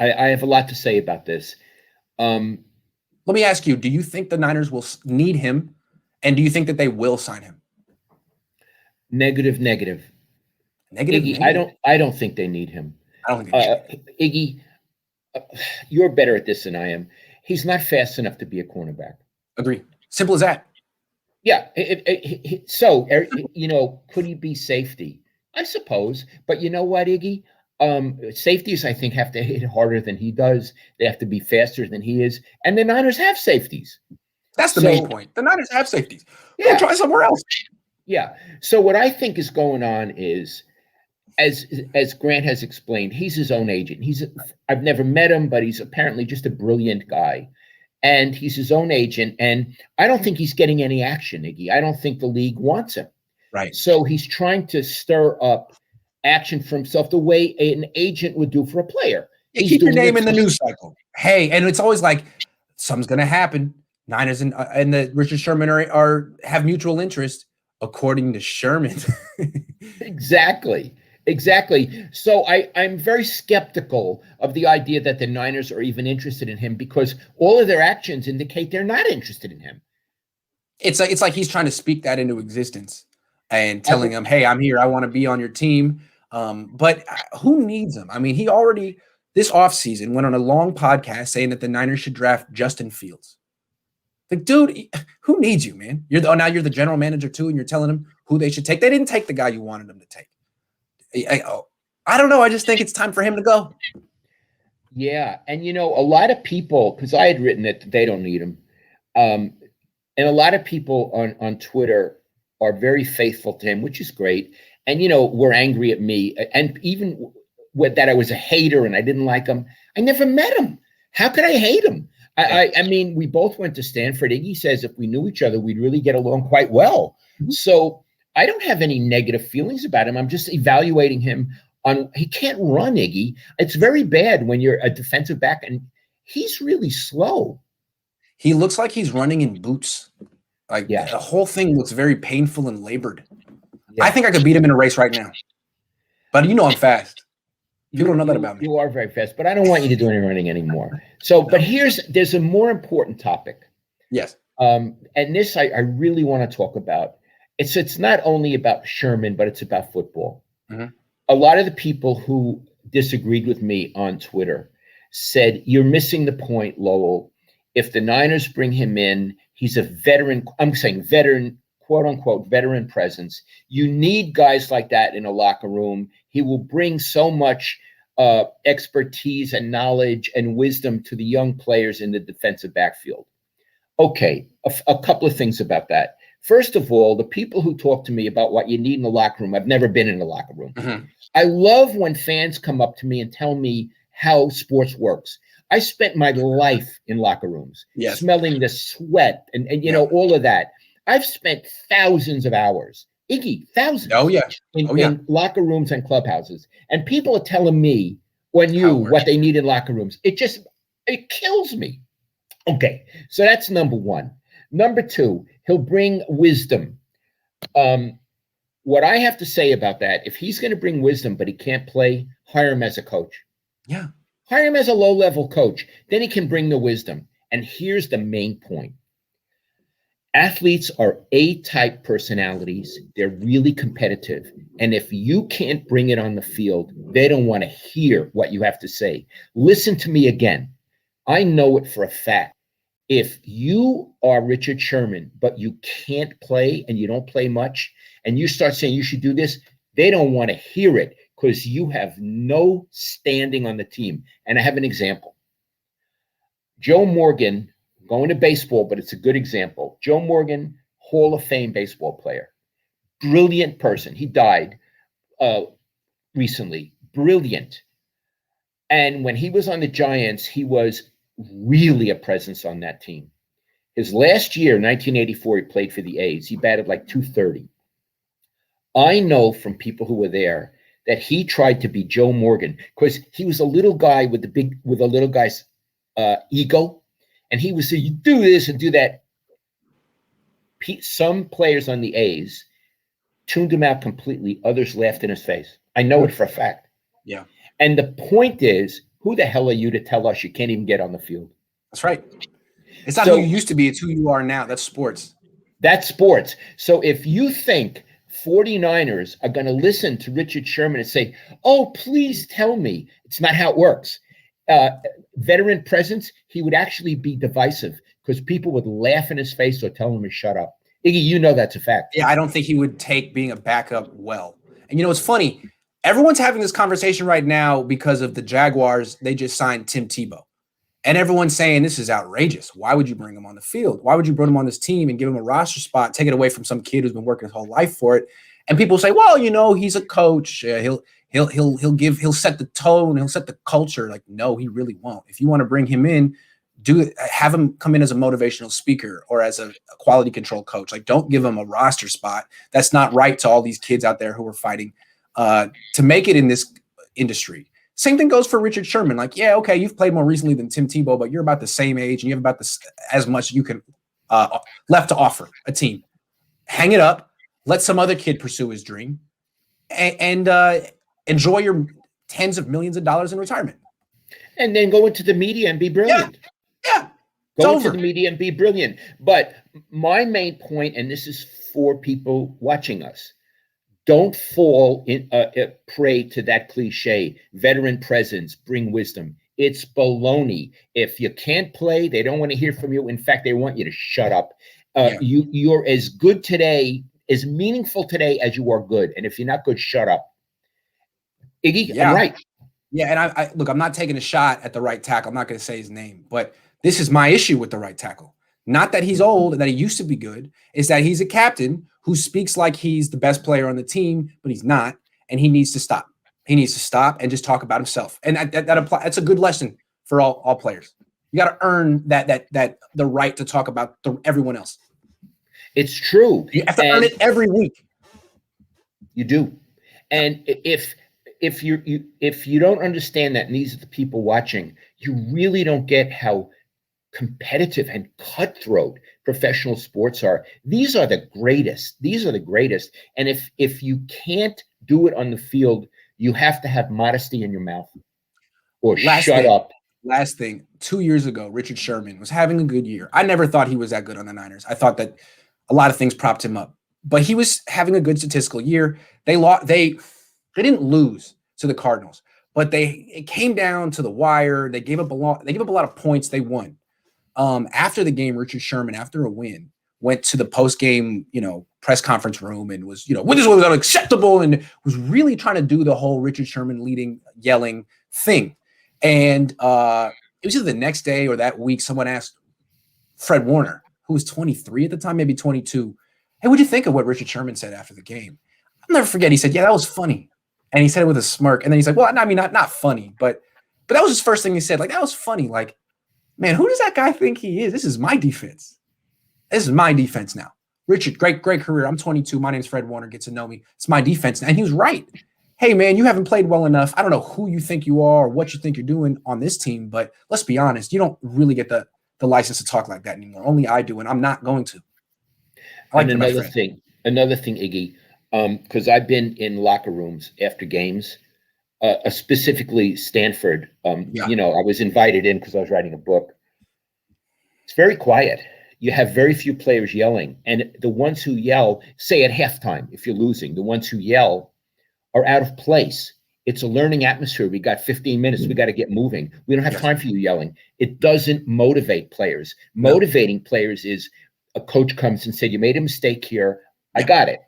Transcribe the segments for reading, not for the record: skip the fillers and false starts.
I have a lot to say about this. Let me ask you, do you think the Niners will need him, and do you think that they will sign him? Negative, negative. Negative, Iggy, negative. I don't think they need him. I don't think they need him. Iggy, you're better at this than I am. He's not fast enough to be a cornerback. Agree. Simple as that. Yeah. So, could he be safety? I suppose. But you know what, Iggy? Safeties, I think, have to hit harder than he does. They have to be faster than he is. And the Niners have safeties. That's the main point. The Niners have safeties. Yeah. Go try somewhere else. Yeah. So what I think is going on is, as Grant has explained, he's his own agent. I've never met him, but he's apparently just a brilliant guy. And he's his own agent. And I don't think he's getting any action, Iggy. I don't think the league wants him. Right. So he's trying to stir up action for himself the way an agent would do for a player. Yeah, keep your name in the news cycle. Hey, and it's always like, something's going to happen. Niners and the Richard Sherman have mutual interest, according to Sherman. Exactly. So I'm very skeptical of the idea that the Niners are even interested in him, because all of their actions indicate they're not interested in him. It's like he's trying to speak that into existence and telling him, hey, I'm here. I want to be on your team. But who needs him? I mean, he already this offseason went on a long podcast saying that the Niners should draft Justin Fields. Like, dude, who needs you, man? Now you're the general manager too, and you're telling them who they should take. They didn't take the guy you wanted them to take. I don't know. I just think it's time for him to go. Yeah. And, a lot of people, because I had written that they don't need him. And a lot of people on Twitter are very faithful to him, which is great. And, were angry at me. And even with that, I was a hater and I didn't like him. I never met him. How could I hate him? I mean, we both went to Stanford. Iggy says if we knew each other, we'd really get along quite well. Mm-hmm. So I don't have any negative feelings about him. I'm just evaluating him on, he can't run, Iggy. It's very bad when you're a defensive back, and he's really slow. He looks like he's running in boots. Like, the whole thing looks very painful and labored. Yeah. I think I could beat him in a race right now. But I'm fast. People don't know that about me. You are very fast, but I don't want you to do any running anymore. So, but there's a more important topic. Yes. And this I really want to talk about. It's not only about Sherman, but it's about football. Mm-hmm. A lot of the people who disagreed with me on Twitter said, you're missing the point, Lowell. If the Niners bring him in, he's a veteran. I'm saying veteran, quote unquote, veteran presence. You need guys like that in a locker room. He will bring so much expertise and knowledge and wisdom to the young players in the defensive backfield. Okay, a couple of things about that. First of all, the people who talk to me about what you need in the locker room, I've never been in a locker room. Mm-hmm. I love when fans come up to me and tell me how sports works. I spent my life in locker rooms, smelling the sweat and all of that. I've spent thousands of hours, Iggy, thousands. In locker rooms and clubhouses. And people are telling me what they need in locker rooms. It kills me. Okay, so that's number one. Number two, he'll bring wisdom. What I have to say about that, if he's going to bring wisdom, but he can't play, hire him as a coach. Yeah. Hire him as a low-level coach. Then he can bring the wisdom. And here's the main point. Athletes are A-type personalities. They're really competitive. And if you can't bring it on the field, they don't want to hear what you have to say. Listen to me again. I know it for a fact. If you are Richard Sherman, but you can't play and you don't play much, and you start saying you should do this, they don't want to hear it because you have no standing on the team. And I have an example. Joe Morgan, going to baseball, but it's a good example. Joe Morgan, Hall of Fame baseball player. Brilliant person. He died recently. Brilliant. And when he was on the Giants, he was really a presence on that team. His last year, 1984, he played for the A's. He batted like .230. I know from people who were there that he tried to be Joe Morgan because he was a little guy with a little guy's ego, and he would say, "You do this and do that." Some players on the A's tuned him out completely. Others laughed in his face. I know it for a fact. Yeah. And the point is, Who the hell are you to tell us you can't even get on the field? That's right. It's not who you used to be. It's who you are now. That's sports. That's sports. So if you think 49ers are going to listen to Richard Sherman and say, oh, please tell me, it's not how it works. Veteran presence, he would actually be divisive because people would laugh in his face or tell him to shut up. Iggy, you know that's a fact. Yeah, I don't think he would take being a backup well. And it's funny. Everyone's having this conversation right now because of the Jaguars. They just signed Tim Tebow. And everyone's saying this is outrageous. Why would you bring him on the field? Why would you bring him on this team and give him a roster spot, take it away from some kid who's been working his whole life for it? And people say, well, he's a coach. He'll set the tone. He'll set the culture. Like, no, he really won't. If you want to bring him in, have him come in as a motivational speaker or as a quality control coach. Like, don't give him a roster spot. That's not right to all these kids out there who are fighting to make it in this industry. Same thing goes for Richard Sherman. Like, yeah, okay, you've played more recently than Tim Tebow, but you're about the same age and you have about as much you can left to offer a team. Hang it up. Let some other kid pursue his dream and enjoy your tens of millions of dollars in retirement. And then go into the media and be brilliant. Yeah. Go into the media and be brilliant. But my main point, and this is for people watching us, don't fall in prey to that cliche, veteran presence, bring wisdom. It's baloney. If you can't play, they don't want to hear from you. In fact, they want you to shut up. You're as good today, as meaningful today as you are good. And if you're not good, shut up. Iggy, I'm right. Yeah, and I look, I'm not taking a shot at the right tackle. I'm not going to say his name, but this is my issue with the right tackle. Not that he's old and that he used to be good, is that he's a captain who speaks like he's the best player on the team, but he's not, and he needs to stop. He needs to stop and just talk about himself. And that's a good lesson for all players. You got to earn that the right to talk about everyone else. It's true. You have to earn it every week. You do. And if you don't understand that, and these are the people watching, you really don't get how competitive and cutthroat professional sports are. These are the greatest. And if you can't do it on the field, you have to have modesty in your mouth or shut up. Last thing, 2 years ago, Richard Sherman was having a good year. I never thought he was that good on the Niners. I thought that a lot of things propped him up, but he was having a good statistical year. They didn't lose to the Cardinals, but it came down to the wire. They gave up a lot of points. They won. After the game, Richard Sherman, after a win, went to the post-game, press conference room and was, when this was unacceptable, and was really trying to do the whole Richard Sherman yelling thing. And it was either the next day or that week, someone asked Fred Warner, who was 23 at the time, maybe 22, hey, what'd you think of what Richard Sherman said after the game? I'll never forget. He said, yeah, that was funny. And he said it with a smirk. And then he's like, well, I mean, not funny, but that was his first thing he said. Like, that was funny. Like, man, who does that guy think he is? This is my defense. This is my defense now. Richard, great career. I'm 22. My name's Fred Warner. Get to know me. It's my defense now. And he was right. Hey, man, you haven't played well enough. I don't know who you think you are or what you think you're doing on this team, but let's be honest. You don't really get the license to talk like that anymore. Only I do, and I'm not going to. Another thing, Iggy, because I've been in locker rooms after games, specifically Stanford. I was invited in because I was writing a book. It's very quiet. You have very few players yelling, and the ones who yell, say at halftime, if you're losing, the ones who yell are out of place. It's a learning atmosphere. We got 15 minutes. We got to get moving. We don't have time for you yelling. It doesn't motivate players. Motivating players is a coach comes and said, you made a mistake here. I got it.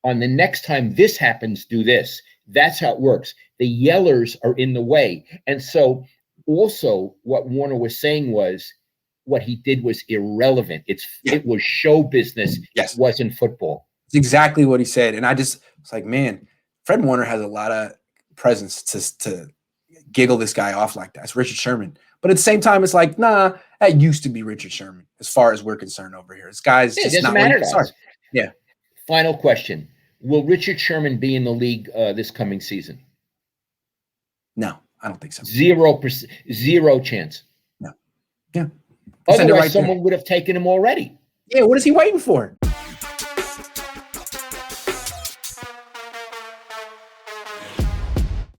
On the next time this happens, do this. That's how it works. The yellers are in the way. And so also what Warner was saying was what he did was irrelevant. It was show business. It wasn't football. It's exactly what he said. And I just was like, man, Fred Warner has a lot of presence to giggle this guy off like that. It's Richard Sherman. But at the same time, it's like, nah, that used to be Richard Sherman as far as we're concerned over here. This guy's just not matter to us. Yeah. Final question. Will Richard Sherman be in the league this coming season? No, I don't think so. 0%, zero chance. No. Yeah. Otherwise, someone would have taken him already. Yeah, what is he waiting for?